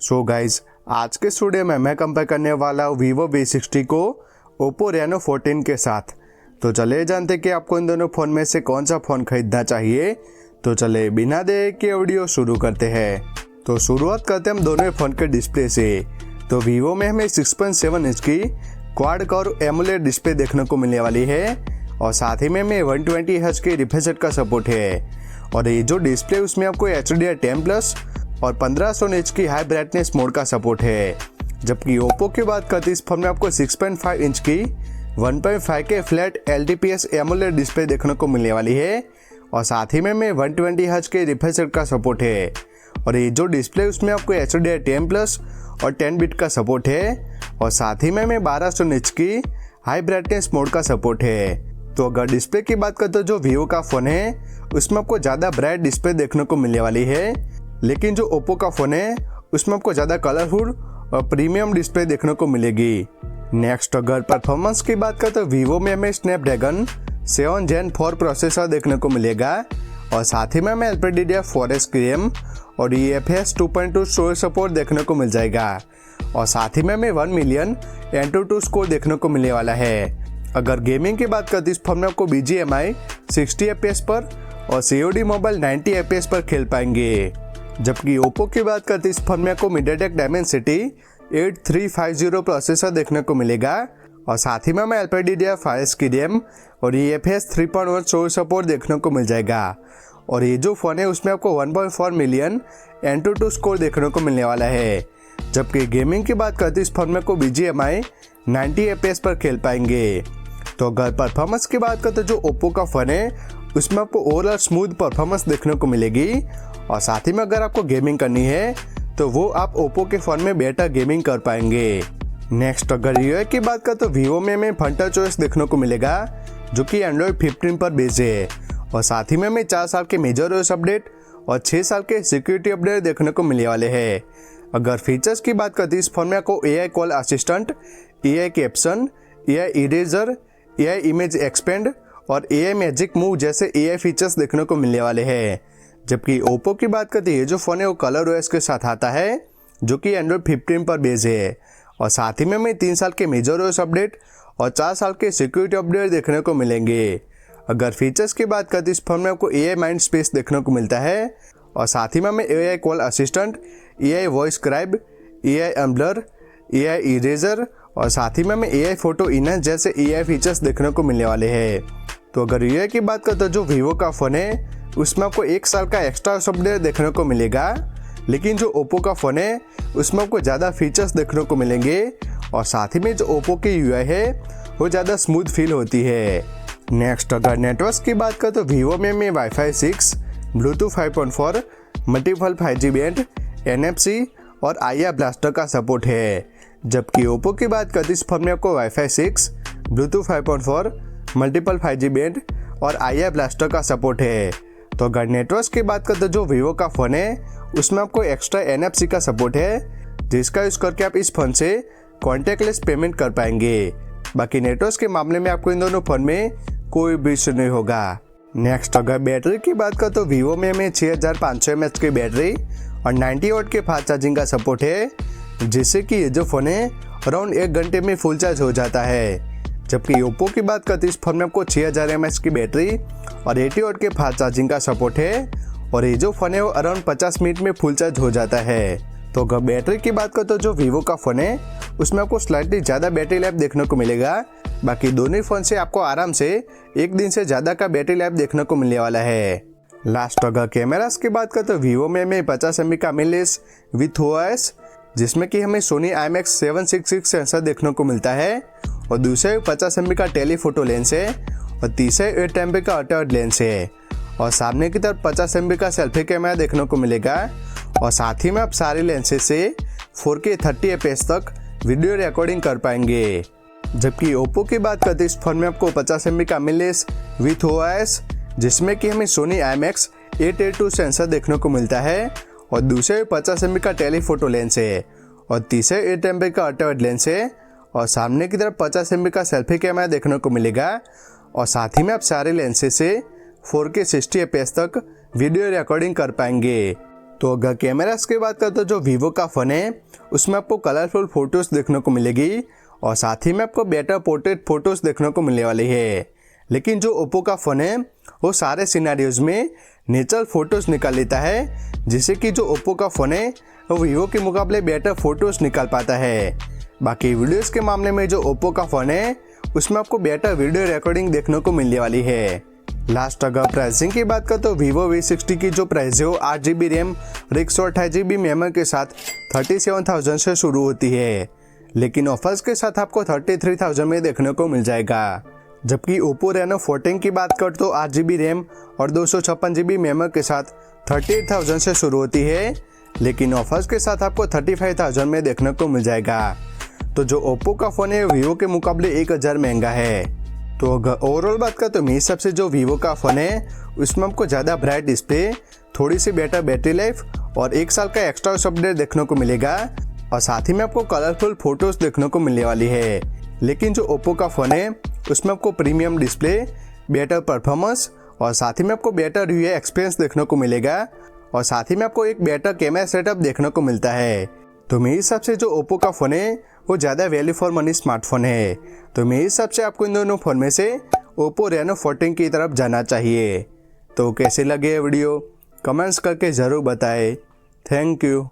So guys आज के studio में मैं कंपेयर करने वाला हूँ Vivo V60 को Oppo Reno 14 के साथ। तो चलिए जानते कि आपको इन दोनों फ़ोन में से कौन सा फ़ोन खरीदना चाहिए। तो चले बिना देर के वीडियो शुरू करते हैं। तो शुरुआत करते हैं हम दोनों फ़ोन के डिस्प्ले से। तो Vivo में हमें 6.7 इंच की क्वाड कोर एमोलेड डिस्प्ले देखने को मिलने वाली है और साथ ही में हमें 120 हर्ट्ज की रिफ्रेश रेट का सपोर्ट है। और ये जो डिस्प्ले उसमें आपको HDR10+ और 1500 निट्स की हाई ब्राइटनेस मोड का सपोर्ट है। जबकि ओप्पो की बात करते इस फोन में आपको 6.5 इंच की 1.5K flat LTPS AMOLED display देखने को मिलने वाली है और साथ ही में 120 हर्ट्ज के रिफ्रेश रेट का सपोर्ट है। और ये जो डिस्प्ले उसमें आपको HDR10+ और 10 बिट का सपोर्ट है और साथ ही में 1200 निट्स की हाई ब्राइटनेस मोड का सपोर्ट है। तो अगर डिस्प्ले की बात करते तो जो Vivo का फ़ोन है उसमें आपको ज़्यादा ब्राइट डिस्प्ले देखने को मिलने वाली है, लेकिन जो ओप्पो का फ़ोन है उसमें आपको ज़्यादा कलरफुल और प्रीमियम डिस्प्ले देखने को मिलेगी। नेक्स्ट अगर परफॉर्मेंस की बात करें तो Vivo में हमें स्नैपड्रैगन 7 Gen 4 प्रोसेसर देखने को मिलेगा और साथ ही में हमें LPDDR4X RAM और UFS 2.2 स्टोरेज सपोर्ट देखने को मिल जाएगा और साथ ही में हमें 1 मिलियन Antutu स्कोर देखने को मिलने वाला है। अगर गेमिंग की बात करते इस फोन में आपको BGMI 60 FPS पर और COD मोबाइल 90 FPS पर खेल पाएंगे। जबकि ओप्पो की बात करते इस फोन में आपको MediaTek Dimensity 8350 प्रोसेसर देखने को मिलेगा और साथ ही में हमें LPDDR5 की रैम और UFS 3.1 स्टोरेज सपोर्ट देखने को मिल जाएगा। और ये जो फ़ोन है उसमें आपको 1.4 मिलियन Antutu स्कोर देखने को मिलने वाला है। जबकि गेमिंग की बात करते इस फोन में आपको BGMI 90 FPS पर खेल पाएंगे। तो अगर परफॉर्मेंस की बात करते जो ओप्पो का फ़ोन है उसमें आपको ओवरऑल स्मूथ परफॉर्मेंस देखने को मिलेगी और साथ ही में अगर आपको गेमिंग करनी है तो वो आप ओप्पो के फ़ोन में बेटर गेमिंग कर पाएंगे। नेक्स्ट अगर यूआई की बात करें तो Vivo में हमें फंटा चॉइस देखने को मिलेगा जो कि Android 15 पर बेस्ड है और साथ ही में हमें 4 साल के मेजर OS अपडेट और 6 साल के सिक्योरिटी अपडेट देखने को मिलने वाले हैं। अगर फीचर्स की बात करते इस फोन में आपको AI call assistant, AI caption, AI eraser, AI image expand और AI मैजिक मूव जैसे AI फीचर्स देखने को मिलने वाले हैं। जबकि ओप्पो की बात करते ये जो फ़ोन है वो कलर OS के साथ आता है जो कि Android 15 पर बेस्ड है और साथ ही में हमें 3 साल के मेजर OS अपडेट और 4 साल के सिक्योरिटी अपडेट देखने को मिलेंगे। अगर फीचर्स की बात करते इस फोन में आपको AI माइंड स्पेस देखने को मिलता है और साथ ही में हमें AI call assistant, AI voice scribe, AI एम्बलर, AI eraser और साथ ही में हमें AI फोटो इनहेंस जैसे AI फीचर्स देखने को मिलने वाले हैं। तो अगर UI की बात करते जो Vivo का फ़ोन है उसमें आपको 1 साल का एक्स्ट्रा अपडेट देखने को मिलेगा, लेकिन जो ओप्पो का फ़ोन है उसमें आपको ज़्यादा फीचर्स देखने को मिलेंगे और साथ ही में जो ओप्पो की UI है वो ज़्यादा स्मूथ फील होती है। नेक्स्ट अगर नेटवर्क की बात करें तो Vivo में हमें Wi-Fi 6, Bluetooth 5.4, multiple 5G band, NFC और IR ब्लास्टर का सपोर्ट है। जबकि ओप्पो की बात करते इस फोन में आपको Wi-Fi 6, Bluetooth 5.4, multiple 5G band और IR ब्लास्टर का सपोर्ट है। तो अगर नेटवर्क की बात करते जो Vivo का फ़ोन है उसमें आपको एक्स्ट्रा NFC का सपोर्ट है जिसका यूज़ करके आप इस फ़ोन से कॉन्टैक्टलेस पेमेंट कर पाएंगे। बाकी नेटवर्क के मामले में आपको इन दोनों फ़ोन में कोई भी इशू नहीं होगा। नेक्स्ट अगर बैटरी की बात करें तो Vivo में हमें 6500 mAh की बैटरी और 90 वाट के फास्ट चार्जिंग का सपोर्ट है, जिससे कि ये जो फ़ोन है अराउंड 1 घंटे में फुल चार्ज हो जाता है। जबकि ओप्पो की बात करते इस फोन में आपको 6000 mAh की बैटरी और 80 वाट के फास्ट चार्जिंग का सपोर्ट है और ये जो फ़ोन है वो अराउंड 50 मिनट में फुल चार्ज हो जाता है। तो अगर बैटरी की बात करते तो जो Vivo का फ़ोन है उसमें आपको स्लाइटली ज़्यादा बैटरी लाइफ देखने को मिलेगा। बाकी दोनों फ़ोन से आपको आराम से 1 दिन से ज़्यादा का बैटरी लाइफ देखने को मिलने वाला है। लास्ट अगर कैमरास की बात करते तो Vivo में हमें 50 MB का मिररलेस विथ OIS जिसमें कि हमें Sony IMX 766 सेंसर देखने को मिलता है और दूसरे 50 MB का टेलीफोटो लेंस है और तीसरे 8 MP का अल्ट्रावाइड लेंस है और सामने की तरफ 50 MB का सेल्फी कैमरा देखने को मिलेगा और साथ ही में आप सारे लेंसेज से 4K 30 FPS तक वीडियो रिकॉर्डिंग कर पाएंगे। जबकि ओप्पो की बात करते इस फोन में आपको 50 MB का मिररलेस विथ OIS जिसमें कि हमें Sony IMX 882 सेंसर देखने को मिलता है और दूसरे 50 MB का टेलीफोटो लेंस है और तीसरे 8 MP का अल्ट्रावाइड लेंस है और सामने की तरफ 50 MB का सेल्फी कैमरा देखने को मिलेगा और साथ ही में आप सारे लेंसेज से 4K 60 FPS तक वीडियो रिकॉर्डिंग कर पाएंगे। तो अगर कैमरास की बात करें तो जो वीवो का फ़ोन है उसमें आपको कलरफुल फ़ोटोज़ देखने को मिलेगी और साथ ही में आपको बेटर पोर्ट्रेट फ़ोटोज़ देखने को मिलने वाली है। लेकिन जो ओप्पो का फ़ोन है वो सारे सिनेरियोज़ में नेचुरल फ़ोटोज़ निकाल लेता है, जिससे कि जो ओप्पो का फ़ोन है वो वीवो के मुकाबले बेटर फ़ोटोज़ निकाल पाता है। बाकी वीडियोज़ के मामले में जो ओप्पो का फ़ोन है उसमें आपको बेटर वीडियो रिकॉर्डिंग देखने को मिलने वाली है। लास्ट अगर प्राइसिंग की बात करें तो वीवो V60 की जो प्राइस है वो 8GB रैम और 128GB मेमोरी के साथ 37,000 से शुरू होती है, लेकिन ऑफर्स के साथ आपको 33,000 में देखने को मिल जाएगा। जबकि ओप्पो रेनो 14 की बात करें तो 8GB रैम और 256GB मेमोरी के साथ 38,000 से शुरू होती है, लेकिन ऑफर्स के साथ आपको 35,000 में देखने को मिल जाएगा। तो जो ओप्पो का फ़ोन है वीवो के मुकाबले 1,000 महंगा है। तो अगर ओवरऑल बात करें तो मेरे हिसाब से जो वीवो का फ़ोन है उसमें आपको ज़्यादा ब्राइट डिस्प्ले, थोड़ी सी बेटर बैटरी लाइफ और 1 साल का एक्स्ट्रा अपडेट देखने को मिलेगा और साथ ही में आपको कलरफुल फोटोज़ देखने को मिलने वाली है। लेकिन जो ओप्पो का फ़ोन है उसमें आपको प्रीमियम डिस्प्ले, बेटर परफॉर्मेंस और साथ ही में आपको बेटर यूआई एक्सपीरियंस देखने को मिलेगा और साथ ही में आपको एक बेटर कैमरा सेटअप देखने को मिलता है। तो मेरे हिसाब से जो ओप्पो का फ़ोन है वो ज़्यादा वैल्यू फॉर मनी स्मार्टफोन है। तो मेरे हिसाब से आपको इन दोनों फ़ोन में से ओप्पो रेनो 14 की तरफ जाना चाहिए। तो कैसे लगे ये वीडियो कमेंट्स करके ज़रूर बताएं। Thank you.